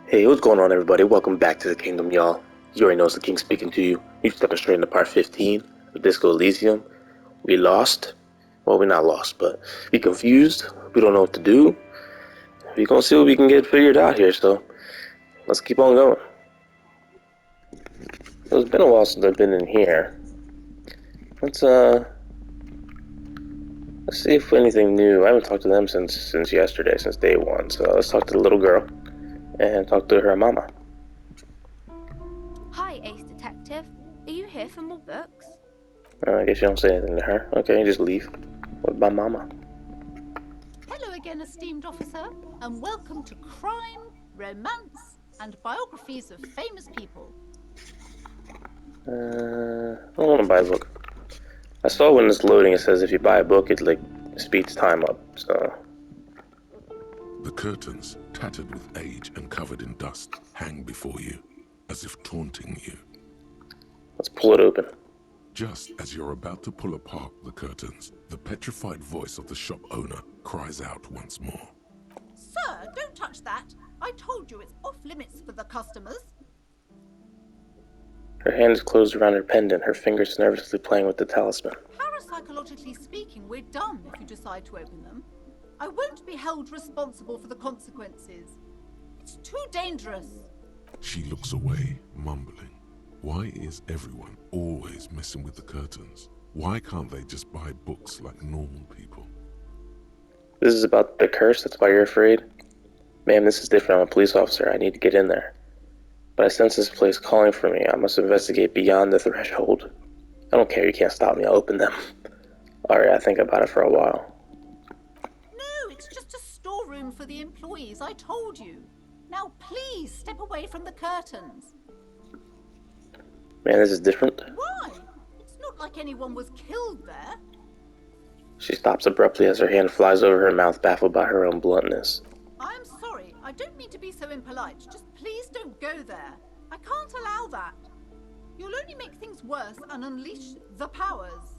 Hey, what's going on, everybody? Welcome back to the kingdom, y'all. You already know it's the king speaking to you. You stepping straight into part 15 of Disco Elysium. We lost. Well, we're not lost, but we confused. We don't know what to do. We're gonna see what we can get figured out here, so let's keep on going. So it's been a while since I've been in here. Let's see if anything new. I haven't talked to them since yesterday, since day one. So let's talk to the little girl and talk to her mama. Hi, Ace Detective. Are you here for more books? I guess you don't say anything to her. Okay, you just leave. What about mama? Hello again, esteemed officer, and welcome to Crime, Romance, and Biographies of Famous People. I don't want to buy a book. I saw when it's loading, it says if you buy a book, it like speeds time up. So the curtains, tattered with age and covered in dust, hang before you, as if taunting you. let's pull it open. Just as you're about to pull apart the curtains, the petrified voice of the shop owner cries out once more. Sir, don't touch that. I told you it's off limits for the customers. Her hand is closed around her pendant, her fingers nervously playing with the talisman. Parapsychologically speaking, we're done if you decide to open them. I won't be held responsible for the consequences. It's too dangerous. She looks away, mumbling. Why is everyone always messing with the curtains? Why can't they just buy books like normal people? This is about the curse, that's why you're afraid? Ma'am, this is different. I'm a police officer. I need to get in there. But I sense this place calling for me. I must investigate beyond the threshold. I don't care, you can't stop me. I'll open them. Alright, I think about it for a while. No, it's just a storeroom for the employees, I told you. Now please step away from the curtains. Man, this is different. Why? It's not like anyone was killed there. She stops abruptly as her hand flies over her mouth, baffled by her own bluntness. I'm sorry, I don't mean to be so impolite. Just please don't go there. I can't allow that. You'll only make things worse and unleash the powers.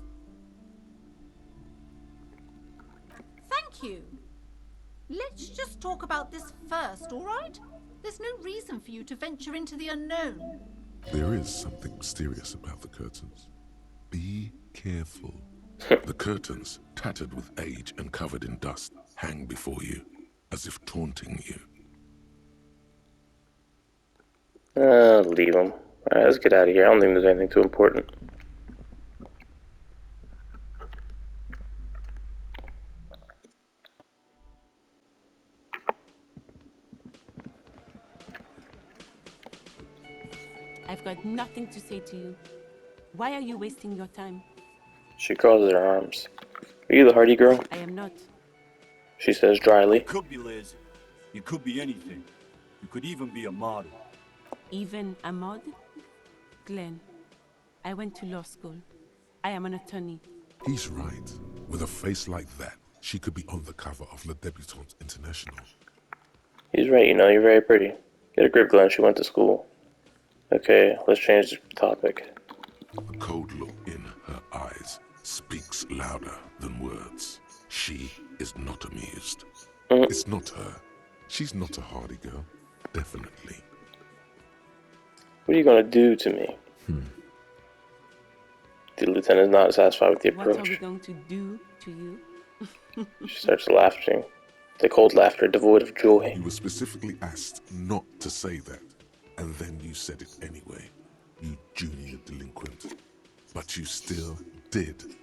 Thank you. Let's just talk about this first, all right? There's no reason for you to venture into the unknown. There is something mysterious about the curtains. Be careful. The curtains, tattered with age and covered in dust, hang before you, as if taunting you. Leave them. Alright, let's get out of here. I don't think there's anything too important. I've got nothing to say to you. Why are you wasting your time? She crosses her arms. Are you the Hardy girl? I am not. She says dryly. You could be Liz. You could be anything. You could even be a model. Even a mod? Glenn, I went to law school. I am an attorney. He's right. With a face like that, she could be on the cover of Le Debutante International. He's right, you know, you're very pretty. Get a grip, Glenn. She went to school. Okay, let's change the topic. The cold look in her eyes speaks louder than words. She is not amused. It's not her. She's not a hardy girl. Definitely. What are you gonna do to me? The lieutenant is not satisfied with the approach. What are we going to do to you? She starts laughing. The cold laughter, devoid of joy. You were specifically asked not to say that, and then you said it anyway. You junior delinquent. But you still did.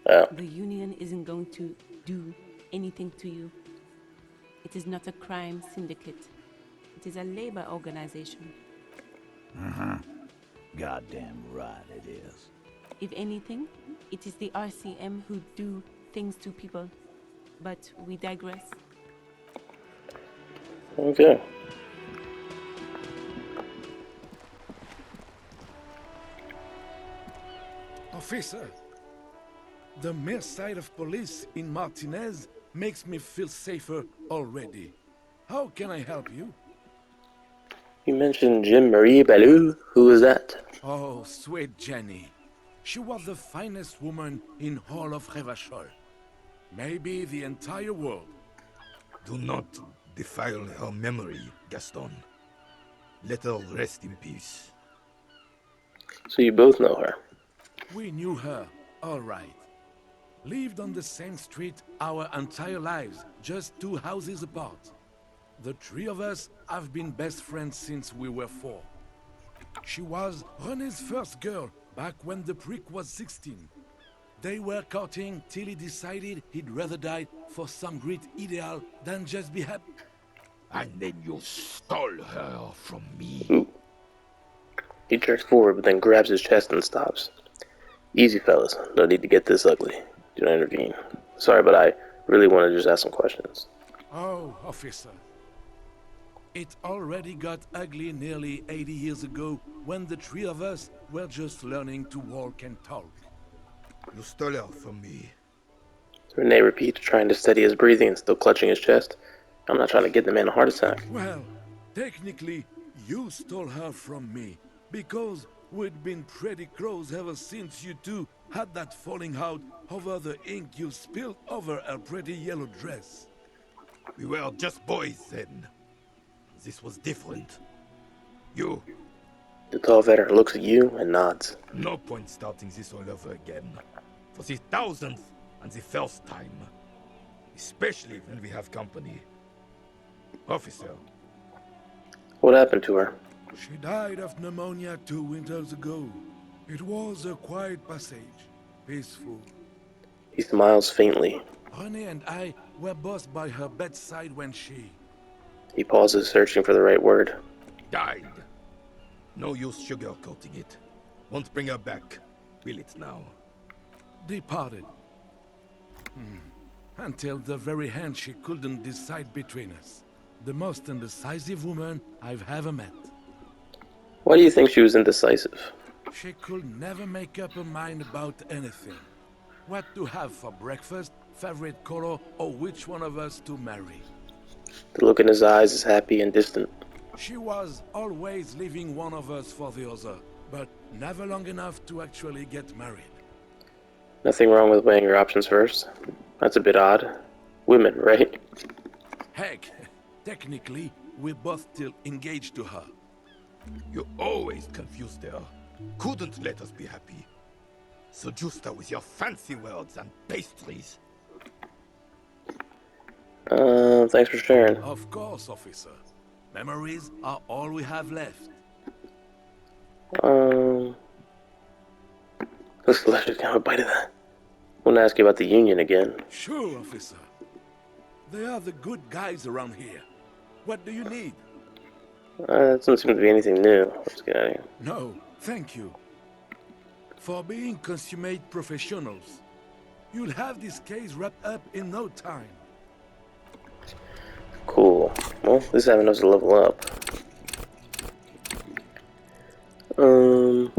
The union isn't going to do anything to you. It is not a crime syndicate. It is a labor organization. Goddamn right it is. If anything, it is the RCM who do things to people. But we digress. Okay. Officer, the mere sight of police in Martinez makes me feel safer already. How can I help you? You mentioned Jim Marie Ballou. Who is that? Oh, sweet Jenny. She was the finest woman in all of Revachol. Maybe the entire world. Do not defile her memory, Gaston. Let her rest in peace. So you both know her. We knew her, all right. Lived on the same street our entire lives, just 2 houses apart. The 3 of us have been best friends since we were 4. She was René's first girl, back when the prick was 16. They were courting till he decided he'd rather die for some great ideal than just be happy. And then you stole her from me. Ooh. He jerks forward, but then grabs his chest and stops. Easy, fellas. No need to get this ugly. Do not intervene. Sorry, but I really want to just ask some questions. Oh, officer. It already got ugly nearly 80 years ago when the 3 of us were just learning to walk and talk. You stole her from me. René repeats, trying to steady his breathing and still clutching his chest. I'm not trying to get the man a heart attack. Well, technically, you stole her from me, because we'd been pretty close ever since you two had that falling out over the ink you spilled over her pretty yellow dress. We were just boys then. This was different. You. The tall veteran looks at you and nods. No point starting this all over again. For the 1000th and the first time. Especially when we have company. Officer. What happened to her? She died of pneumonia 2 winters ago. It was a quiet passage, peaceful. He smiles faintly. René and I were both by her bedside when she... He pauses, searching for the right word. Died. No use sugarcoating it. Won't bring her back. Will it now? departed. Until the very hand she couldn't decide between us. The most indecisive woman I've ever met. Why do you think she was indecisive? She could never make up her mind about anything. What to have for breakfast, favorite color, or which one of us to marry. The look in his eyes is happy and distant. She was always leaving one of us for the other, but never long enough to actually get married. Nothing wrong with weighing your options first. That's a bit odd. Women, right? Heck, technically, we're both still engaged to her. You always confused her. Couldn't let us be happy. Seduced her with your fancy words and pastries. Thanks for sharing. Of course, officer. Memories are all we have left. Let's just have a bite of that. I want to ask you about the Union again. Sure, officer. They are the good guys around here. What do you need? It doesn't seem to be anything new. Let's get out of here. No, thank you. For being consummate professionals. You'll have this case wrapped up in no time. Cool. Well, at least I have enough to level up. And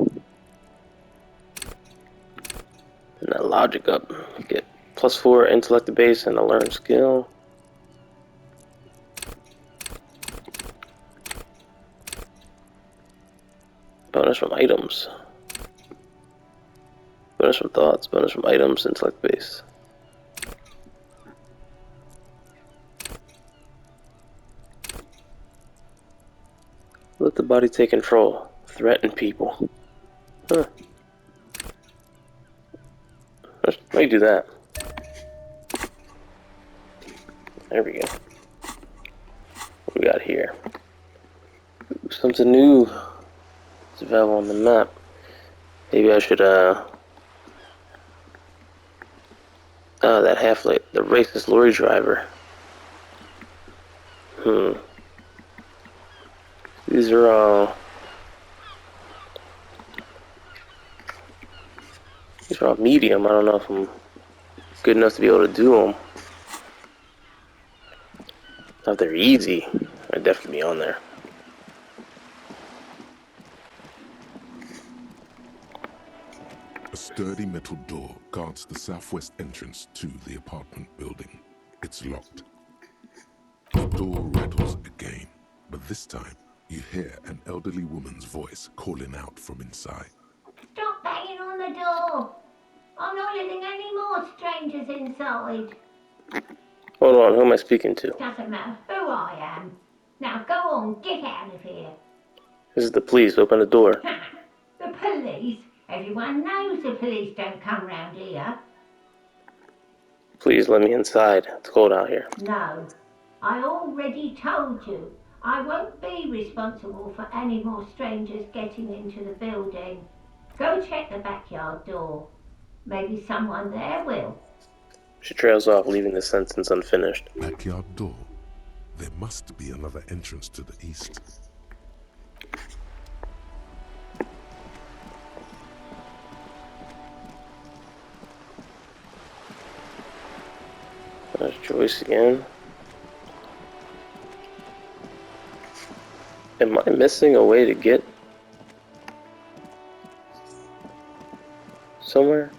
that logic up. Get +4 intellect base and a learn skill. Bonus from items. Bonus from thoughts. Bonus from items. Intellect base. Let the body take control. Threaten people. Huh. Let me do that. There we go. What we got here? Ooh, something new. It's available on the map. Maybe I should, that half-light, the racist lorry driver. These are all... These are all medium. I don't know if I'm good enough to be able to do them. If they're easy, I'd definitely be on there. A sturdy metal door guards the southwest entrance to the apartment building. It's locked. The door rattles again, but this time you hear an elderly woman's voice calling out from inside. Stop banging on the door! I'm not letting any more strangers inside. Hold on, who am I speaking to? Doesn't matter who I am. Now go on, get out of here. This is the police. Open the door. The police? Everyone knows the police don't come round here. Please let me inside. It's cold out here. No, I already told you. I won't be responsible for any more strangers getting into the building. Go check the backyard door. Maybe someone there will. She trails off, leaving the sentence unfinished. Backyard door. There must be another entrance to the east. There's Joyce again. Am I missing a way to get somewhere?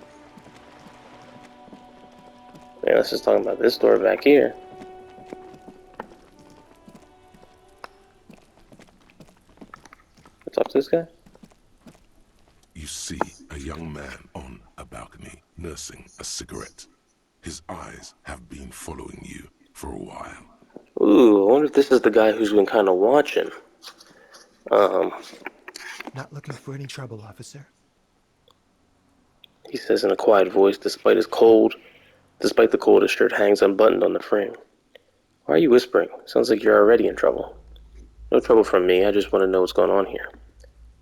Yeah, let's just talk about this door back here. Talk to this guy? You see a young man on a balcony nursing a cigarette. His eyes have been following you for a while. Ooh, I wonder if this is the guy who's been kind of watching. Not looking for any trouble, officer. He says in a quiet voice, despite the cold, his shirt hangs unbuttoned on the frame. Why are you whispering? Sounds like you're already in trouble. No trouble from me, I just want to know what's going on here.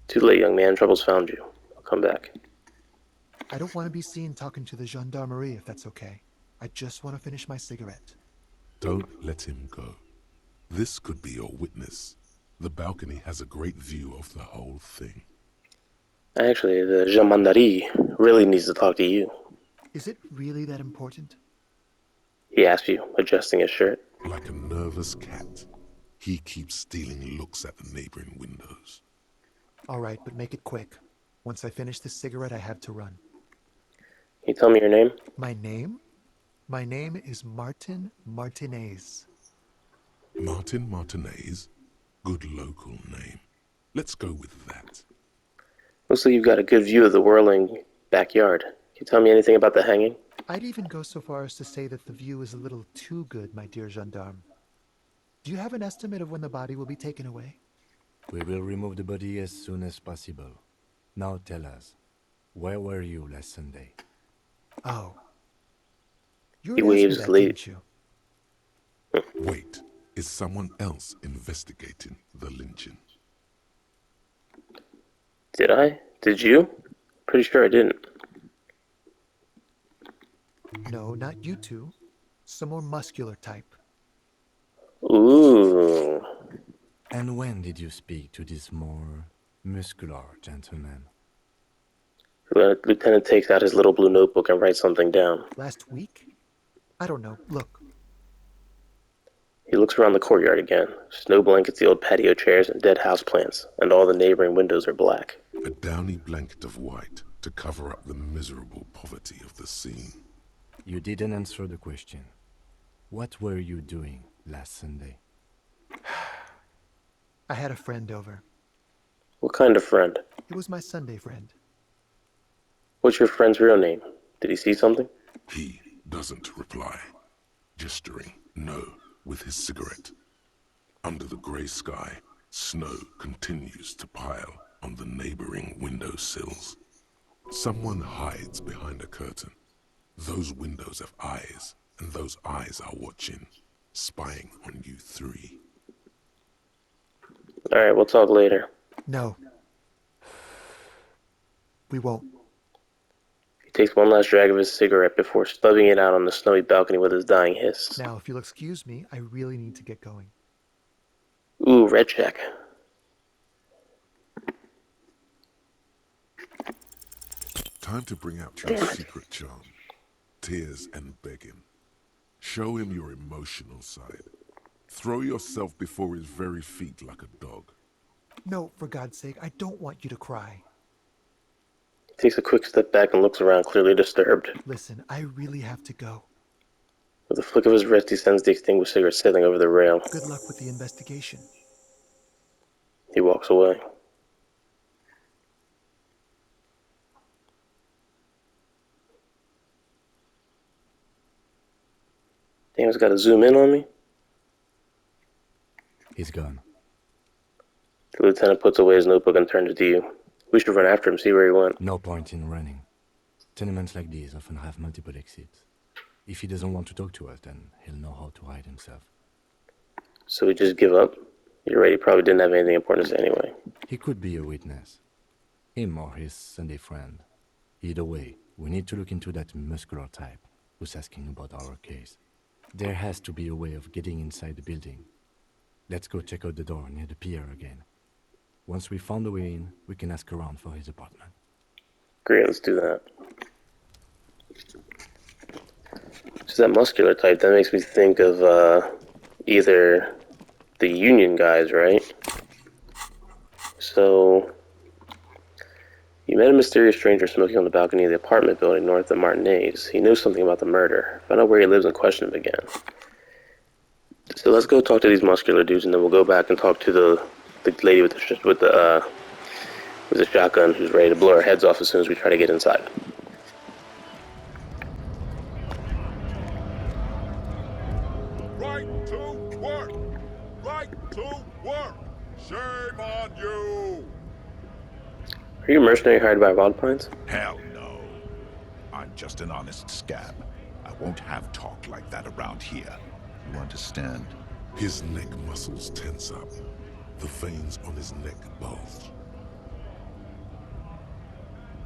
Too late, young man, trouble's found you. I'll come back. I don't want to be seen talking to the gendarmerie, if that's okay. I just want to finish my cigarette. Don't let him go. This could be your witness. The balcony has a great view of the whole thing. Actually, the gendarmerie really needs to talk to you. Is it really that important? He asks you, adjusting his shirt. Like a nervous cat, he keeps stealing looks at the neighboring windows. All right, but make it quick. Once I finish this cigarette, I have to run. Can you tell me your name? My name? My name is Martin Martinez. Martin Martinez? Good local name. Let's go with that. Looks like you've got a good view of the whirling backyard. Can you tell me anything about the hanging? I'd even go so far as to say that the view is a little too good, my dear gendarme. Do you have an estimate of when the body will be taken away? We will remove the body as soon as possible. Now tell us, where were you last Sunday? Oh. You He already waves asked me that, late. didn't you? Wait, is someone else investigating the lynching? Did I? Did you? Pretty sure I didn't. No, not you two. Some more muscular type. Ooh. And when did you speak to this more muscular gentleman? Lieutenant takes out his little blue notebook and writes something down. Last week? I don't know. Look. He looks around the courtyard again. Snow blankets, the old patio chairs, and dead houseplants, and all the neighboring windows are black. A downy blanket of white to cover up the miserable poverty of the scene. You didn't answer the question. What were you doing last Sunday? I had a friend over. What kind of friend? It was my Sunday friend. What's your friend's real name? Did he see something? He doesn't reply, gesturing no with his cigarette. Under the grey sky, snow continues to pile on the neighboring windowsills. Someone hides behind a curtain. Those windows have eyes, and those eyes are watching, spying on you three. Alright, we'll talk later. No. We won't. He takes one last drag of his cigarette before stubbing it out on the snowy balcony with his dying hiss. Now, if you'll excuse me, I really need to get going. Ooh, red check. Time to bring out your secret charm. Tears and begging. Show him your emotional side. Throw yourself before his very feet like a dog. No, for God's sake, I don't want you to cry. He takes a quick step back and looks around, clearly disturbed. Listen, I really have to go. With a flick of his wrist, he sends the extinguished cigarette sailing over the rail. Good luck with the investigation. He walks away. Damn, it's got to zoom in on me. He's gone. The lieutenant puts away his notebook and turns to you. We should run after him, see where he went. No point in running. Tenements like these often have multiple exits. If he doesn't want to talk to us, then he'll know how to hide himself. So we just give up? You're right, he probably didn't have anything important to say anyway. He could be a witness. Him or his Sunday friend. Either way, we need to look into that muscular type who's asking about our case. There has to be a way of getting inside the building. Let's go check out the door near the pier again. Once we found a way in, we can ask around for his apartment. Great, let's do that. So that muscular type, that makes me think of either the Union guys, right? So, you met a mysterious stranger smoking on the balcony of the apartment building north of Martinez. He knows something about the murder. Found out where he lives and questioned him again. So let's go talk to these muscular dudes, and then we'll go back and talk to the lady with the shotgun who's ready to blow our heads off as soon as we try to get inside. Right to work! Right to work! Shame on you! Are you a mercenary hired by Wild Pines? Hell no. I'm just an honest scab. I won't have talk like that around here. You understand? His neck muscles tense up. The veins on his neck bulge.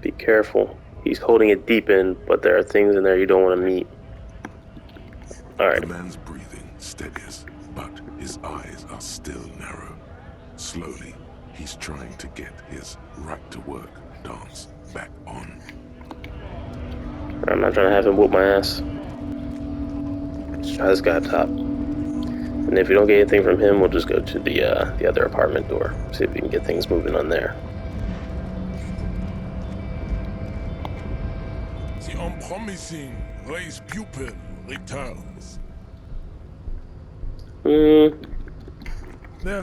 Be careful. He's holding it deep in, but there are things in there you don't want to meet. Alright. The man's breathing steadies, but his eyes are still narrow. Slowly, he's trying to get his right-to-work dance back on. I'm not trying to have him whoop my ass. Let's try this guy up top. And if we don't get anything from him, we'll just go to the other apartment door. See if we can get things moving on there. The unpromising raised pupil returns. There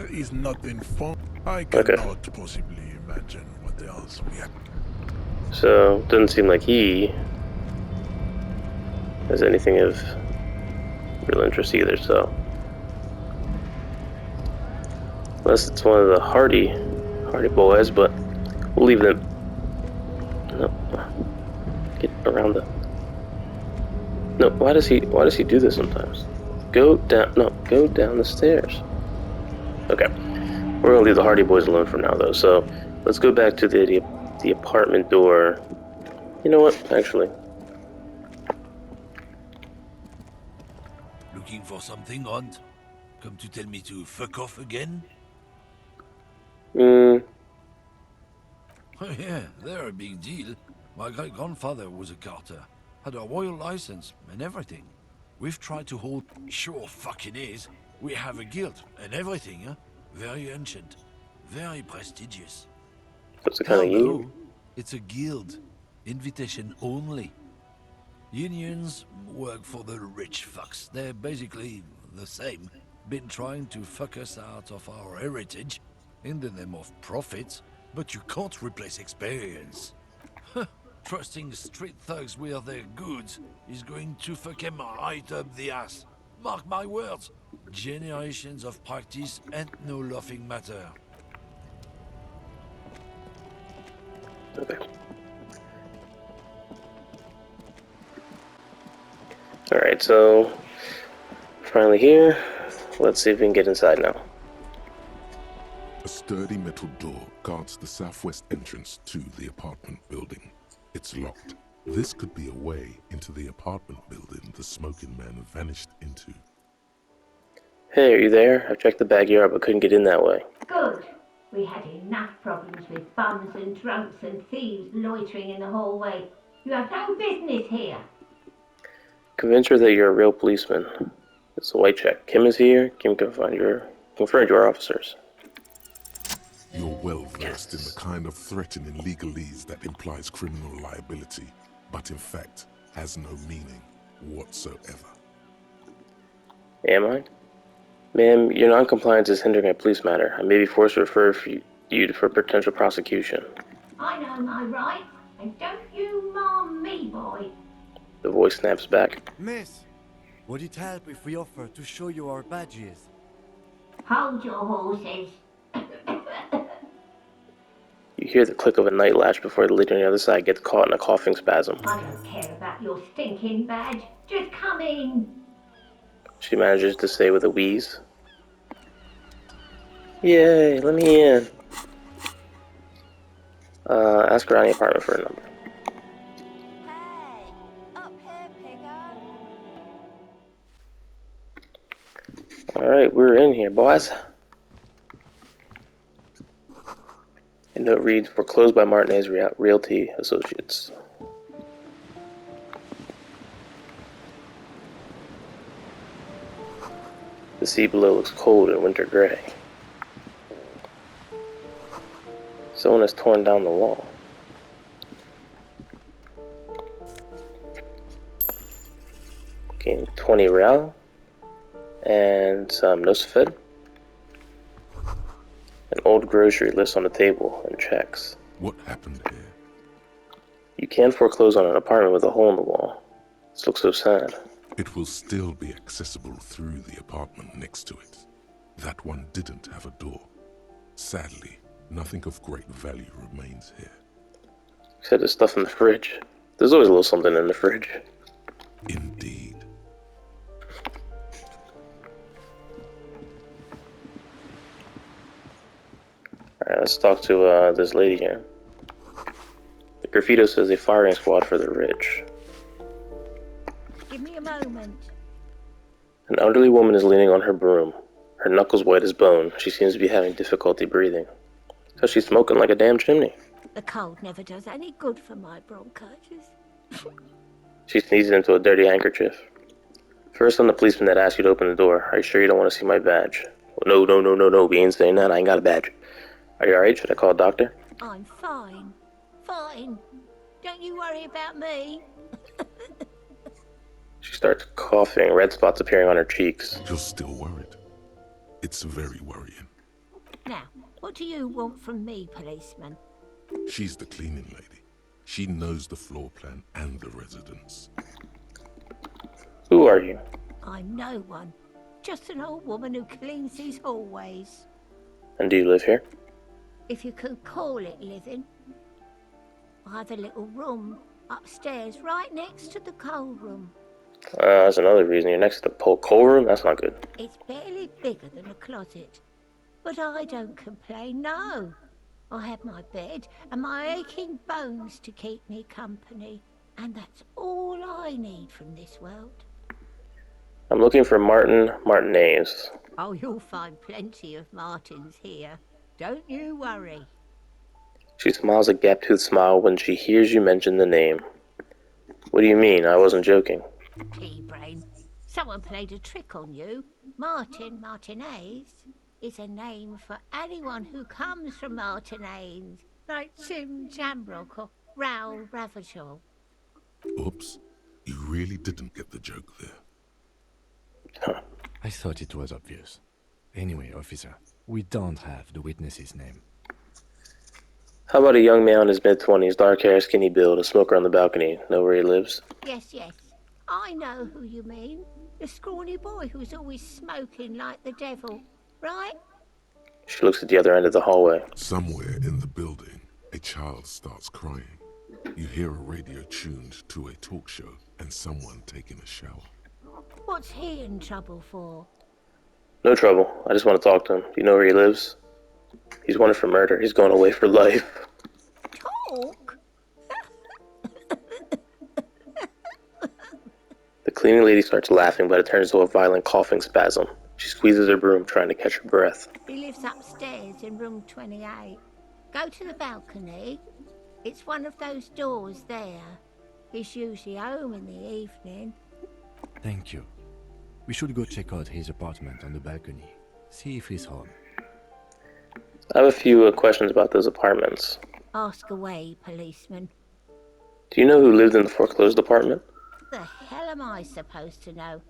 is nothing fun. I cannot possibly imagine what else we have. So, doesn't seem like he has anything of real interest either, so. Unless it's one of the Hardy boys, but we'll leave them. No. Get around the. No, why does he do this sometimes? Go down the stairs. Okay. We're gonna leave the Hardy boys alone for now though, so let's go back to the apartment door. You know what, actually. Looking for something, Hunt? Come to tell me to fuck off again? Oh yeah, they're a big deal. My great-grandfather was a carter. Had a royal license and everything. We've tried to hold... Sure fucking is. We have a guild and everything, huh? Very ancient. Very prestigious. What's the kind of union? It's a guild. Invitation only. Unions work for the rich fucks. They're basically the same. Been trying to fuck us out of our heritage in the name of profit, but you can't replace experience. Trusting street thugs with their goods is going to fuck him right up the ass. Mark my words. Generations of practice and no laughing matter. Okay. Alright, so finally here. Let's see if we can get inside now. A sturdy metal door guards the southwest entrance to the apartment building. It's locked. This could be a way into the apartment building the smoking man vanished into. Hey, are you there? I've checked the backyard but couldn't get in that way. Good. We had enough problems with bums and drunks and thieves loitering in the hallway. You have no business here. Convince her that you're a real policeman. It's a white check. Kim is here. Kim can confirm your officers. You're well versed in the kind of threatening legalese that implies criminal liability, but in fact has no meaning whatsoever. Am I? Ma'am, your non-compliance is hindering a police matter. I may be forced to refer you for potential prosecution. I know my rights, and don't you mom me, boy. The voice snaps back. Miss, would it help if we offer to show you our badges? Hold your horses. You hear the click of a night latch before the lady on the other side gets caught in a coughing spasm. I don't care about your stinking badge. Just come in. She manages to say with a wheeze. Yay, let me in. Ask around the apartment for a number. Hey, up here, piggo. Alright, we're in here, boys. A note reads, foreclosed by Martinez Realty Associates. The sea below looks cold and winter gray. Someone has torn down the wall. Gain 20 real and some nosfed. An old grocery list on the table and checks. What happened here? You can't foreclose on an apartment with a hole in the wall. This looks so sad. It will still be accessible through the apartment next to it. That one didn't have a door. Sadly, nothing of great value remains here. Except there's stuff in the fridge. There's always a little something in the fridge. Indeed. Alright, let's talk to this lady here. The graffito says a firing squad for the rich. Give me a moment. An elderly woman is leaning on her broom. Her knuckles white as bone. She seems to be having difficulty breathing. So she's smoking like a damn chimney. The cold never does any good for my bronchitis. She sneezes into a dirty handkerchief. First, I'm the policeman that asked you to open the door. Are you sure you don't want to see my badge? Well, no. We ain't saying that. I ain't got a badge. Are you alright? Should I call a doctor? I'm fine. Fine. Don't you worry about me. She starts coughing, red spots appearing on her cheeks. You're still worried. It's very worrying. Now, what do you want from me, policeman? She's the cleaning lady. She knows the floor plan and the residence. Who are you? I'm no one. Just an old woman who cleans these hallways. And do you live here? If you can call it living. I have a little room upstairs right next to the coal room. That's another reason. You're next to the coal room? That's not good. It's barely bigger than a closet. But I don't complain, no. I have my bed and my aching bones to keep me company. And that's all I need from this world. I'm looking for Martinez. Oh, you'll find plenty of Martins here. Don't you worry. She smiles a gap-toothed smile when she hears you mention the name. What do you mean? I wasn't joking. Pea-brain. Someone played a trick on you. Martinez is a name for anyone who comes from Martinez, like Jim Jambrock or Raoul Ravachol. Oops. You really didn't get the joke there. Huh. I thought it was obvious. Anyway, officer, we don't have the witness's name. How about a young man in his mid-20s, dark hair, skinny build, a smoker on the balcony? Know where he lives? Yes. I know who you mean. The scrawny boy who's always smoking like the devil, right? She looks at the other end of the hallway. Somewhere in the building, a child starts crying. You hear a radio tuned to a talk show and someone taking a shower. What's he in trouble for? No trouble. I just want to talk to him. Do you know where he lives? He's wanted for murder. He's going away for life. Talk? The cleaning lady starts laughing, but it turns into a violent coughing spasm. She squeezes her broom, trying to catch her breath. He lives upstairs in room 28. Go to the balcony. It's one of those doors there. He's usually home in the evening. Thank you. We should go check out his apartment on the balcony. See if he's home. I have a few questions about those apartments. Ask away, policeman. Do you know who lived in the foreclosed apartment? The hell am I supposed to know?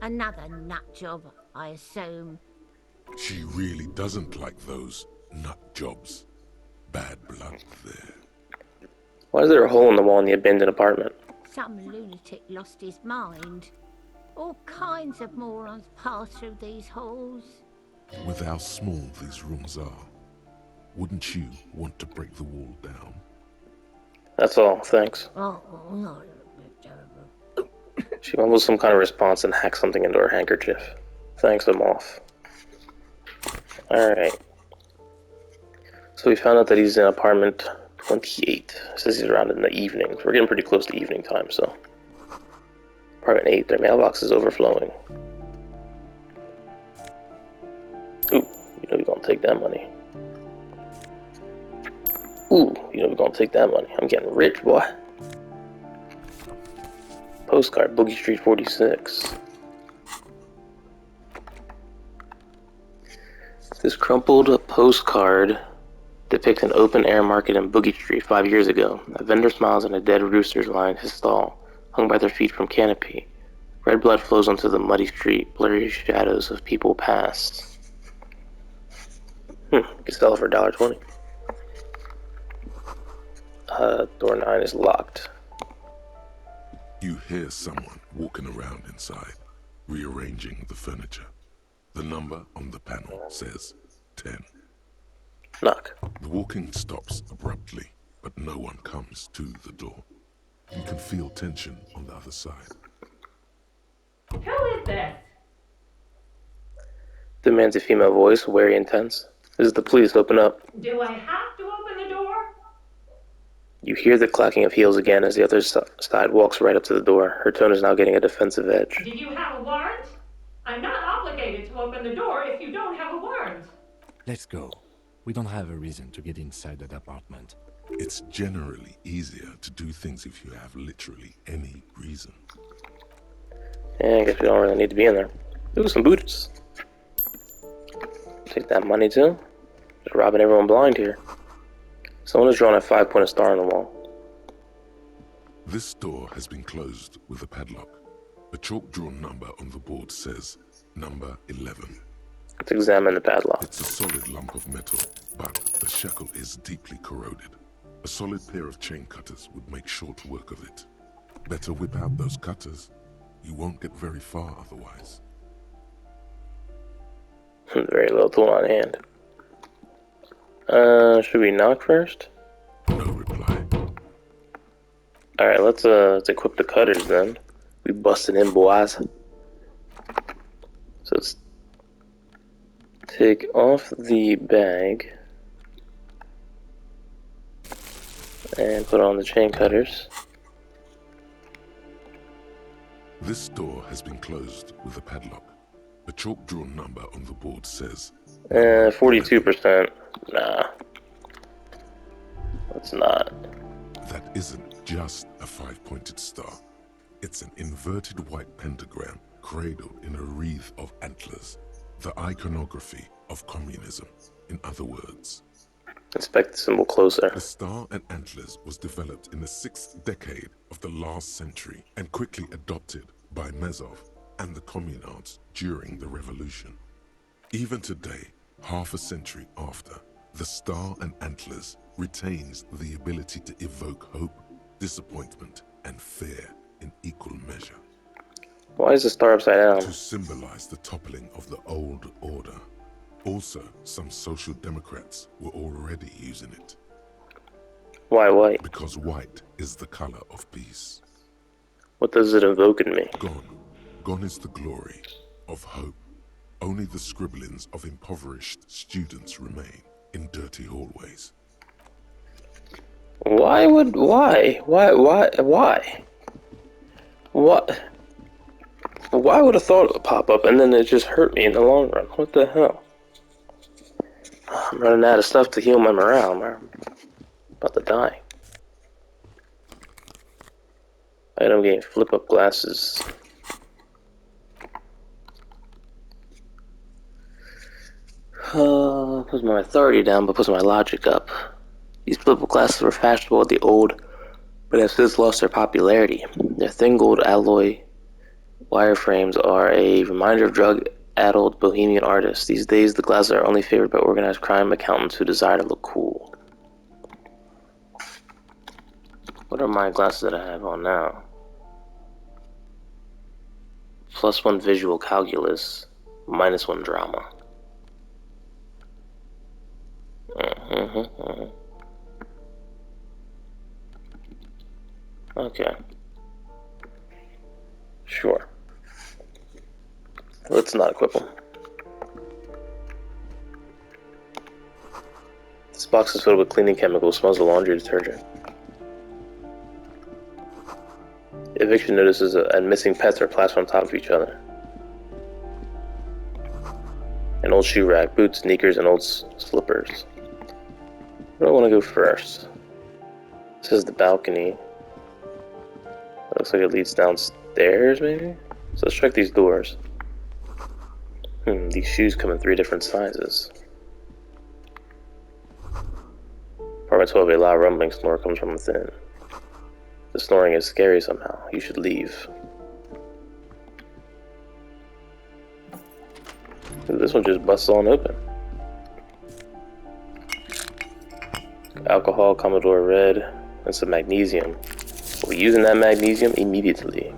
Another nut job, I assume. She really doesn't like those nut jobs. Bad blood there. Why is there a hole in the wall in the abandoned apartment? Some lunatic lost his mind. All kinds of morons pass through these halls. With how small these rooms are, Wouldn't you want to break the wall down? That's all, thanks. She mumbles some kind of response and hacks something into her handkerchief. Thanks, I'm off. Alright. So we found out that he's in apartment 28. It says he's around in the evenings. We're getting pretty close to evening time, so. Apartment 8, their mailbox is overflowing. Ooh, you know we're gonna take that money. Ooh, you know we're gonna take that money. I'm getting rich, boy. Postcard, Boogie Street 46. This crumpled postcard depicts an open-air market in Boogie Street 5 years ago. A vendor smiles and a dead rooster lines his stall, hung by their feet from canopy. Red blood flows onto the muddy street, blurry shadows of people past. You can sell it for $1.20. Door 9 is locked. You hear someone walking around inside, rearranging the furniture. The number on the panel says 10. Knock. The walking stops abruptly, but no one comes to the door. You can feel tension on the other side. Who is this? Demands a female voice, wary and tense. This is the police, open up. Do I have to open the door? You hear the clacking of heels again as the other side walks right up to the door. Her tone is now getting a defensive edge. Do you have a warrant? I'm not obligated to open the door if you don't have a warrant. Let's go. We don't have a reason to get inside that apartment. It's generally easier to do things if you have literally any reason. Yeah, I guess we don't really need to be in there. Ooh, some boots. Take that money too. Just robbing everyone blind here. Someone has drawn a 5-pointed star on the wall. This door has been closed with a padlock. A chalk-drawn number on the board says number 11. Let's examine the padlock. It's a solid lump of metal, but the shackle is deeply corroded. A solid pair of chain cutters would make short work of it. Better whip out those cutters. You won't get very far otherwise. Very little tool on hand. Should we knock first? No reply. Alright, let's equip the cutters then. We busted in, boys. So let's take off the bag and put on the chain cutters. This door has been closed with a padlock. A chalk-drawn number on the board says 42%. Nah. That's not. That isn't just a 5-pointed star. It's an inverted white pentagram cradled in a wreath of antlers. The iconography of communism, in other words. Inspect the symbol closer. The star and antlers was developed in the 6th decade of the last century and quickly adopted by Mezov and the communards during the revolution. Even today, half a century after, the star and antlers retains the ability to evoke hope, disappointment, and fear in equal measure. Why is the star upside down? To symbolize the toppling of the old order. Also, some social democrats were already using it. Why white? Because white is the color of peace. What does it evoke in me? Gone. Gone is the glory of hope. Only the scribblings of impoverished students remain in dirty hallways. Why? What? Why would a thought pop up and then it just hurt me in the long run? What the hell? I'm running out of stuff to heal my morale, man. I'm about to die. Item gain, flip up glasses. Puts my authority down, but puts my logic up. These flip up glasses were fashionable at the old, but have since lost their popularity. Their thin gold alloy wireframes are a reminder of drug-addled bohemian artists. These days, the glasses are only favored by organized crime accountants who desire to look cool. What are my glasses that I have on now? +1 visual calculus, -1 drama. Okay. Sure. Let's not equip them. This box is filled with cleaning chemicals. Smells of laundry detergent. Eviction notices and missing pets are plastered on top of each other. An old shoe rack, boots, sneakers, and old slippers. Where do I want to go first? This is the balcony. It looks like it leads downstairs, maybe? So let's check these doors. These shoes come in 3 different sizes. Apartment 12, a loud rumbling snore comes from within. The snoring is scary somehow. You should leave. Ooh, this one just busts on open. Alcohol, Commodore Red, and some magnesium. We'll be using that magnesium immediately.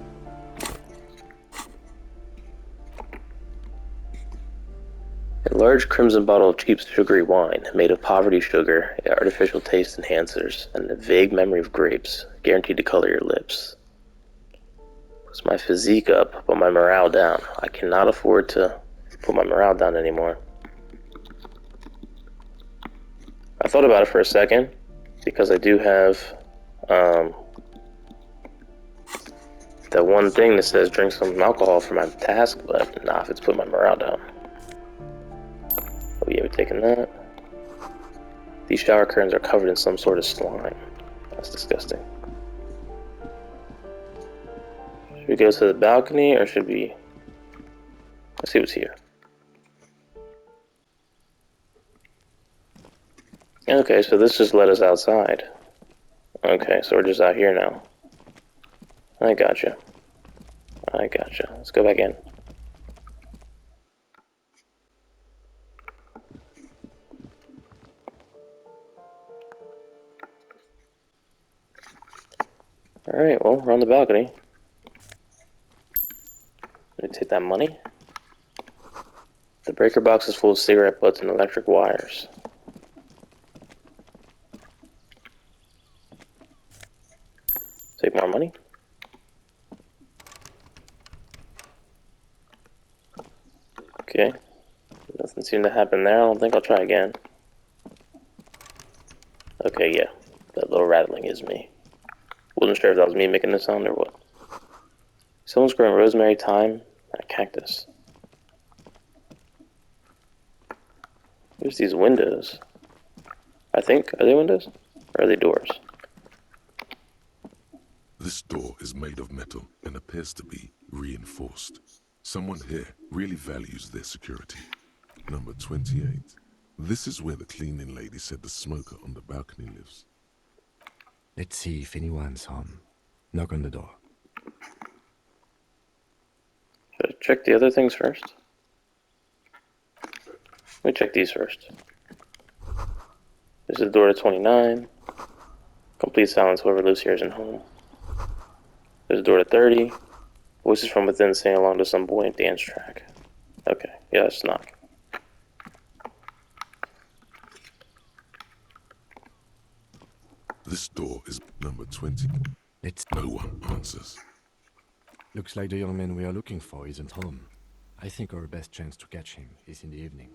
A large crimson bottle of cheap sugary wine, made of poverty sugar, artificial taste enhancers, and a vague memory of grapes, guaranteed to color your lips. Puts my physique up, but my morale down. I cannot afford to put my morale down anymore. I thought about it for a second, because I do have that one thing that says drink some alcohol for my task, but nah, if it's put my morale down. Oh yeah, we're taking that. These shower curtains are covered in some sort of slime. That's disgusting. Should we go to the balcony, or should we... Let's see what's here. Okay, so this just let us outside. Okay, so we're just out here now. I gotcha. I gotcha. Let's go back in. Alright, well, we're on the balcony. Let me take that money. The breaker box is full of cigarette butts and electric wires. Take more money. Okay. Nothing seemed to happen there. I don't think I'll try again. Okay, yeah. That little rattling is me. Wasn't sure if that was me making the sound or what. Someone's growing rosemary, thyme, and a cactus. There's these windows. I think. Are they windows? Or are they doors? This door is made of metal and appears to be reinforced. Someone here really values their security. Number 28. This is where the cleaning lady said the smoker on the balcony lives. Let's see if anyone's home. Knock on the door. Should I check the other things first? Let me check these first. This is the door to 29. Complete silence, whoever lives here isn't home. There's a door to 30. Voices from within sing along to some buoyant dance track. Okay, yeah, let's knock. This door is number 20. No one answers. Looks like the young man we are looking for isn't home. I think our best chance to catch him is in the evening.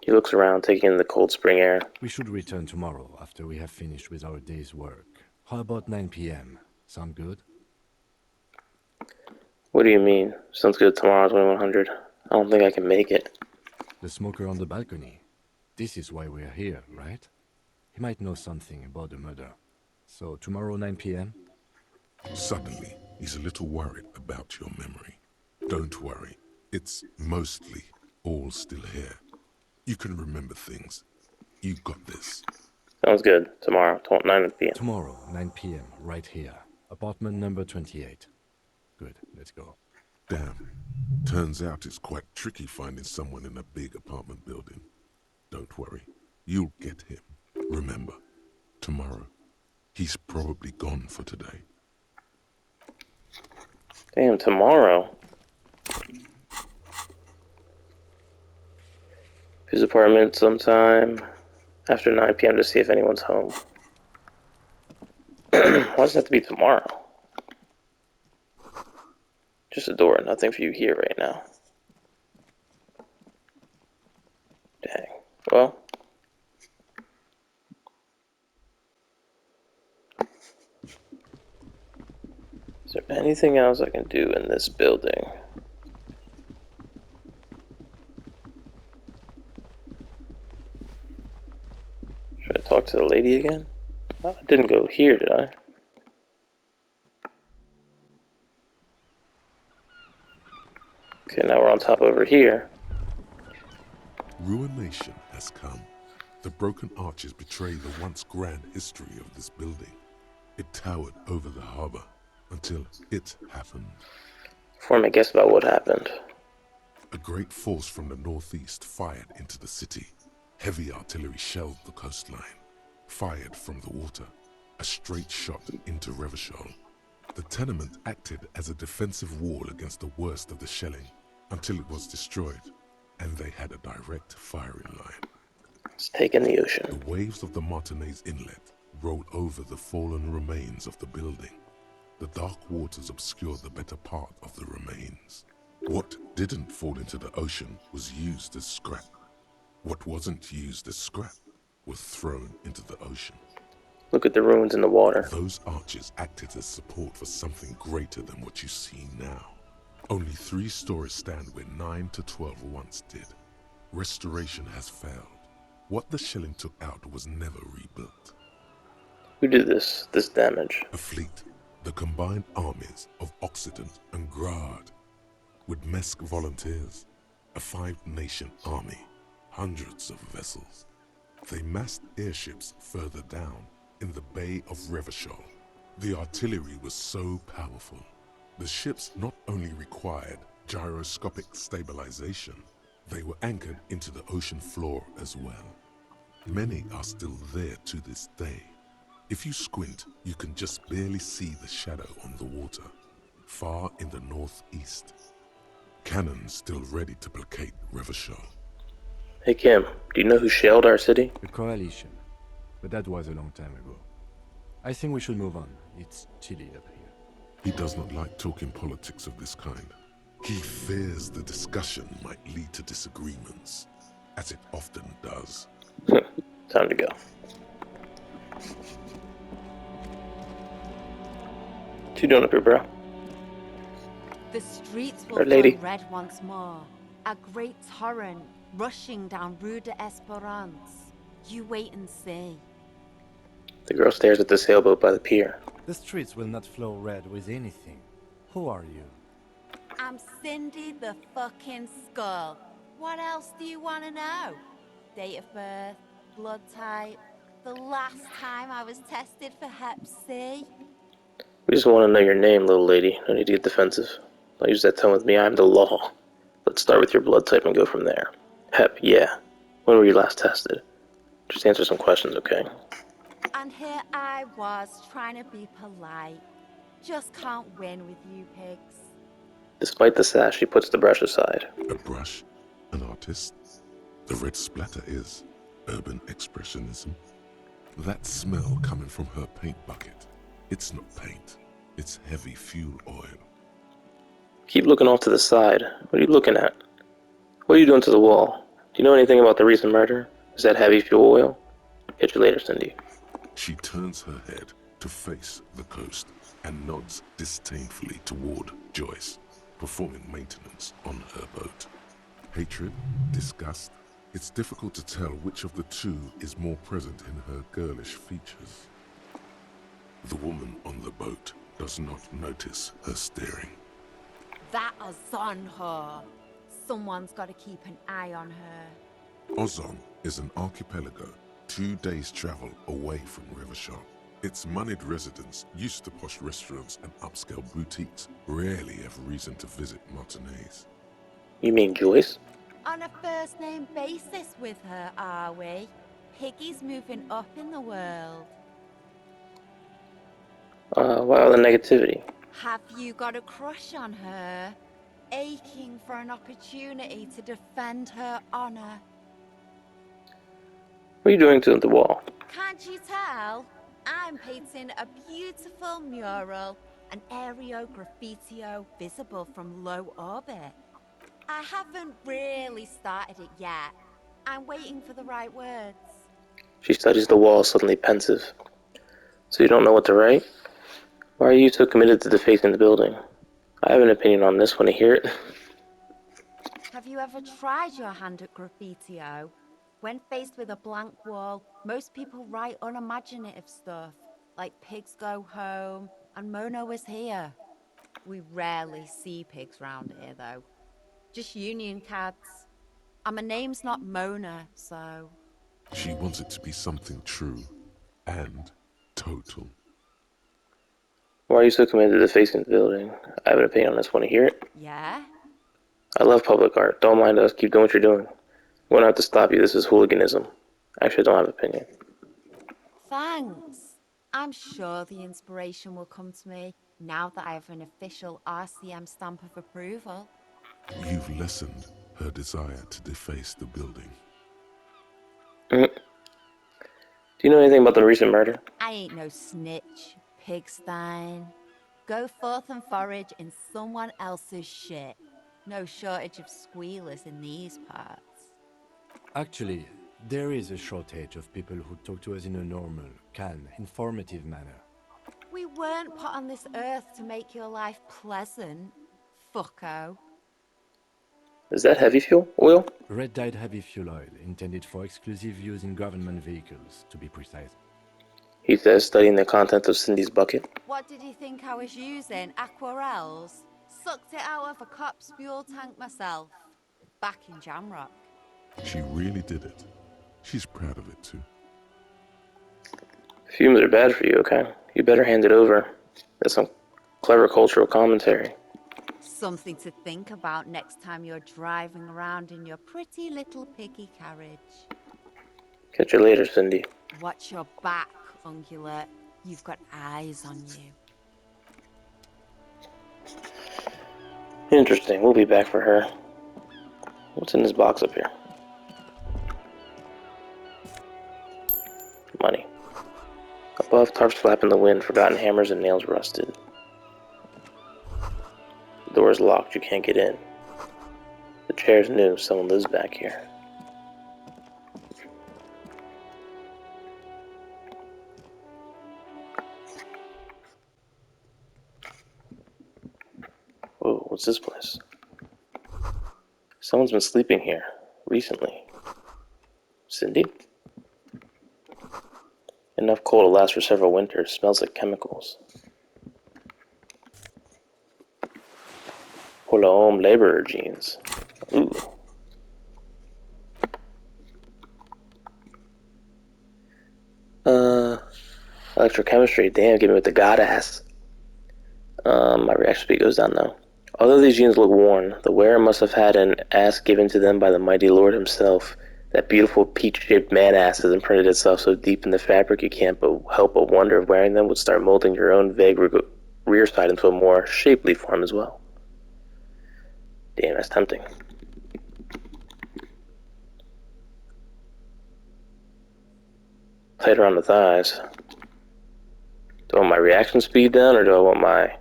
He looks around, taking in the cold spring air. We should return tomorrow after we have finished with our day's work. How about 9 p.m.? Sound good? What do you mean? Sounds good tomorrow, 2100. I don't think I can make it. The smoker on the balcony. This is why we are here, right? He might know something about the murder. So tomorrow 9 p.m.? Suddenly, he's a little worried about your memory. Don't worry. It's mostly all still here. You can remember things. You got this. Sounds good. Tomorrow, 9 p.m. Tomorrow, 9 p.m., right here. Apartment number 28. Good, let's go. Damn. Turns out it's quite tricky finding someone in a big apartment building. Don't worry. You'll get him. Remember, tomorrow. He's probably gone for today. Damn, tomorrow? His apartment sometime. After 9 p.m. to see if anyone's home. Why does it have to be tomorrow? Just a door, nothing for you here right now. Dang. Well. Is there anything else I can do in this building? Should I talk to the lady again? Oh, I didn't go here, did I? Okay, now we're on top over here. Ruination has come. The broken arches betray the once grand history of this building. It towered over the harbor until it happened. Form a guess about what happened. A great force from the northeast fired into the city. Heavy artillery shelled the coastline. Fired from the water. A straight shot into Revachol. The tenement acted as a defensive wall against the worst of the shelling until it was destroyed, and they had a direct firing line. Let's take in the ocean. The waves of the Martinez Inlet rolled over the fallen remains of the building. The dark waters obscured the better part of the remains. What didn't fall into the ocean was used as scrap. What wasn't used as scrap was thrown into the ocean. Look at the ruins in the water. Those arches acted as support for something greater than what you see now. Only 3 stories stand where 9 to 12 once did. Restoration has failed. What the shelling took out was never rebuilt. Who did this damage? A fleet, the combined armies of Occident and Grad, with Mesk volunteers, a 5-nation army, hundreds of vessels. They massed airships further down in the Bay of Revachol. The artillery was so powerful. The ships not only required gyroscopic stabilization, they were anchored into the ocean floor as well. Many are still there to this day. If you squint, you can just barely see the shadow on the water, far in the northeast. Cannons still ready to placate Revachol. Hey Kim, do you know who shelled our city? The Coalition. But that was a long time ago. I think we should move on. It's chilly up here. He does not like talking politics of this kind. He fears the discussion might lead to disagreements, as it often does. Time to go. What you doing up here, bro? The streets will Right, lady. turn red once more. A great torrent rushing down Rue d'Esperance. You wait and see. The girl stares at the sailboat by the pier. The streets will not flow red with anything. Who are you? I'm Cindy the fucking Skull. What else do you want to know? Date of birth, blood type, the last time I was tested for Hep C. We just want to know your name, little lady. No need to get defensive. Don't use that tone with me. I'm the law. Let's start with your blood type and go from there. Hep, yeah. When were you last tested? Just answer some questions, okay? And here I was trying to be polite. Just can't win with you pigs. Despite the sass, she puts the brush aside. A brush? An artist? The red splatter is urban expressionism. That smell coming from her paint bucket. It's not paint. It's heavy fuel oil. Keep looking off to the side. What are you looking at? What are you doing to the wall? Do you know anything about the recent murder? Is that heavy fuel oil? Catch you later, Cindy. She turns her head to face the coast and nods disdainfully toward Joyce, performing maintenance on her boat. Hatred, disgust, it's difficult to tell which of the two is more present in her girlish features. The woman on the boat does not notice her staring. That is on her. Someone's got to keep an eye on her. Ozon is an archipelago 2 days' travel away from Revachol. Its moneyed residents, used to posh restaurants and upscale boutiques, rarely have reason to visit Martinez. You mean Joyce? On a first-name basis with her, are we? Piggy's moving up in the world. Why all the negativity? Have you got a crush on her? Aching for an opportunity to defend her honor? What are you doing to the wall? Can't you tell? I'm painting a beautiful mural, an aereo graffitio visible from low orbit. I haven't really started it yet. I'm waiting for the right words. She studies the wall, suddenly pensive. So you don't know what to write? Why are you so committed to defacing the building? I have an opinion on this when I hear it. Have you ever tried your hand at graffitio? When faced with a blank wall, most people write unimaginative stuff, like pigs go home and Mona was here. We rarely see pigs round here, though. Just union cads. And my name's not Mona, so... She wants it to be something true and total. Why are you so committed to defacing the building? I have an opinion on this when I hear it. Yeah? I love public art. Don't mind us. Keep doing what you're doing. We won't have to stop you. This is hooliganism. Actually, I don't have an opinion. Thanks. I'm sure the inspiration will come to me now that I have an official RCM stamp of approval. You've lessened her desire to deface the building. Do you know anything about the recent murder? I ain't no snitch, pigstein. Go forth and forage in someone else's shit. No shortage of squealers in these parts. Actually, there is a shortage of people who talk to us in a normal, calm, informative manner. We weren't put on this earth to make your life pleasant, fucko. Is that heavy fuel? Oil? Red-dyed heavy fuel oil, intended for exclusive use in government vehicles, to be precise. He says, studying the contents of Cindy's bucket. What did you think I was using? Aquarels? Sucked it out of a cop's fuel tank myself. Back in Jamrock. She really did it. She's proud of it too. Fumes are bad for you, okay? You better hand it over. That's some clever cultural commentary. Something to think about next time you're driving around in your pretty little piggy carriage. Catch you later, Cindy. Watch your back, Ungulate. You've got eyes on you. Interesting. We'll be back for her. What's in this box up here? Money. Above, tarps flap in the wind, forgotten hammers and nails rusted. The door's locked, you can't get in. The chair's new, someone lives back here. Whoa, what's this place? Someone's been sleeping here recently. Cindy? Enough coal to last for several winters. Smells like chemicals. Hola laborer jeans. Ooh. Electrochemistry. Damn, give me with the god ass. My reaction speed goes down though. Although these jeans look worn, the wearer must have had an ass given to them by the mighty Lord himself. That beautiful peach-shaped man-ass has imprinted itself so deep in the fabric you can't help but wonder if wearing them would start molding your own vague rear side into a more shapely form as well. Damn, that's tempting. Tighter on the thighs. Do I want my reaction speed down, or do I want my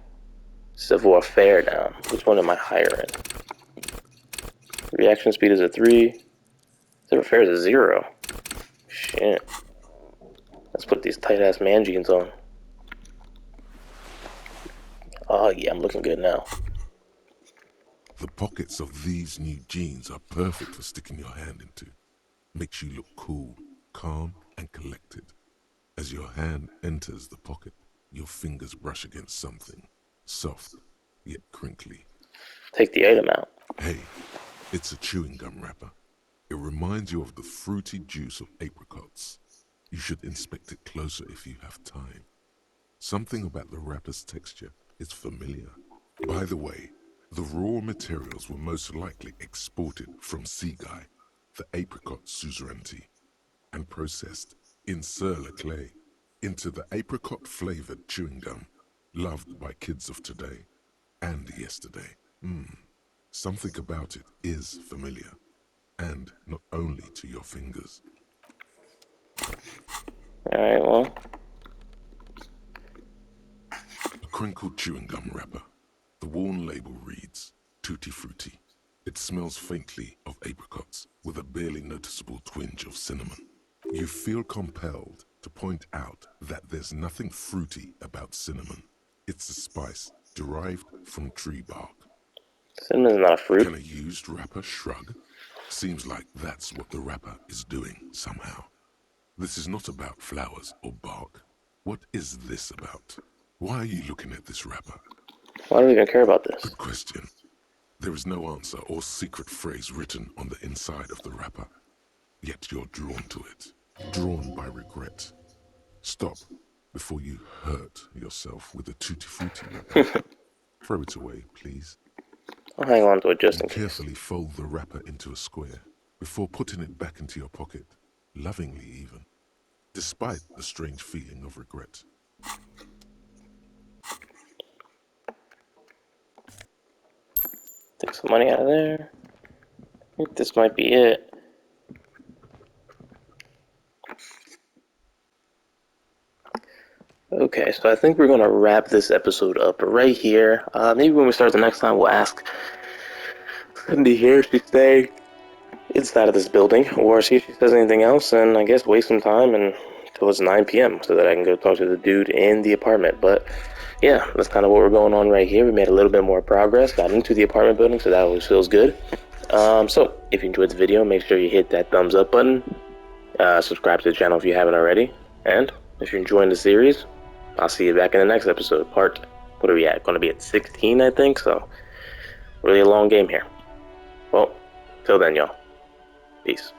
savoir-faire down? Which one am I higher in? Reaction speed is a 3. Savoir-faire is a 0. Shit. Let's put these tight-ass man jeans on. Oh yeah, I'm looking good now. The pockets of these new jeans are perfect for sticking your hand into. Makes you look cool, calm, and collected. As your hand enters the pocket, your fingers brush against something. Soft, yet crinkly. Take the item out. Hey, it's a chewing gum wrapper. It reminds you of the fruity juice of apricots. You should inspect it closer if you have time. Something about the wrapper's texture is familiar. By the way, the raw materials were most likely exported from Seaguy, the apricot suzerainty, and processed in sur-le-clay into the apricot-flavored chewing gum, loved by kids of today and yesterday. Something about it is familiar, and not only to your fingers. Alright, well. A crinkled chewing gum wrapper. The worn label reads, Tutti Frutti. It smells faintly of apricots, with a barely noticeable twinge of cinnamon. You feel compelled to point out that there's nothing fruity about cinnamon. It's a spice derived from tree bark. Cinnamon's not a fruit. Can a used wrapper shrug? Seems like that's what the wrapper is doing somehow. This is not about flowers or bark. What is this about? Why are you looking at this wrapper? Why do we even care about this? Good question. There is no answer or secret phrase written on the inside of the wrapper. Yet you're drawn to it. Drawn by regret. Stop before you hurt yourself with a Tutti Frutti wrapper. Throw it away, please. I'll hang on to it just in case. Carefully fold the wrapper into a square before putting it back into your pocket, lovingly even, despite the strange feeling of regret. Take some money out of there. I think this might be it. Okay, so I think we're gonna wrap this episode up right here. Maybe when we start the next time, we'll ask Cindy here if she's staying inside of this building, or see if she says anything else, and I guess waste some time until it's 9 p.m. so that I can go talk to the dude in the apartment. But yeah, that's kind of what we're going on right here. We made a little bit more progress, got into the apartment building, so that always feels good. So if you enjoyed the video, make sure you hit that thumbs up button, subscribe to the channel if you haven't already, and if you're enjoying the series, I'll see you back in the next episode. What are we at? Going to be at 16, I think, so really a long game here. Well, till then, y'all. Peace.